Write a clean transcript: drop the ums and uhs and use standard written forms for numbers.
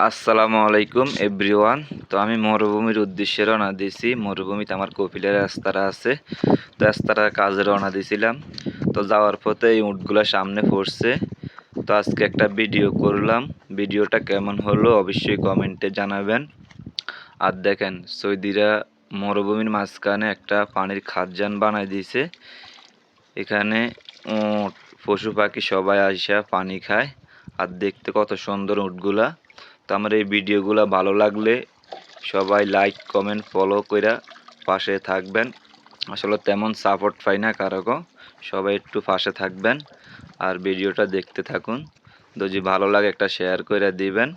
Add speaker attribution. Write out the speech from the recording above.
Speaker 1: আসসালামু আলাইকুম এভরিওয়ান। তো আমি মরুভূমির উদ্দেশ্যে রওনা দিয়েছি। মরুভূমিতে আমার কপিলের রাস্তাটা আছে। তো রাস্তাটার কাজে রওনা দিয়েছিলাম। তো যাওয়ার পথে এই উটগুলো সামনে পড়ছে। তো আজকে একটা ভিডিও করলাম। ভিডিওটা কেমন হলো অবশ্যই কমেন্টে জানাবেন। আর দেখেন সৌদিরা মরুভূমির মাঝখানে একটা পানির খাদ্যান বানাই দিয়েছে। এখানে উট পশু পাখি সবাই আইসা পানি খায়। আর দেখতে কত সুন্দর উটগুলা। তো আমার এই ভিডিওগুলো ভালো লাগলে সবাই লাইক কমেন্ট ফলো কইরা পাশে থাকবেন। আসলে তেমন সাপোর্ট পাই না কারো, সবাই একটু পাশে থাকবেন আর ভিডিওটা দেখতে থাকুন। যদি ভালো লাগে একটা শেয়ার করে দিবেন।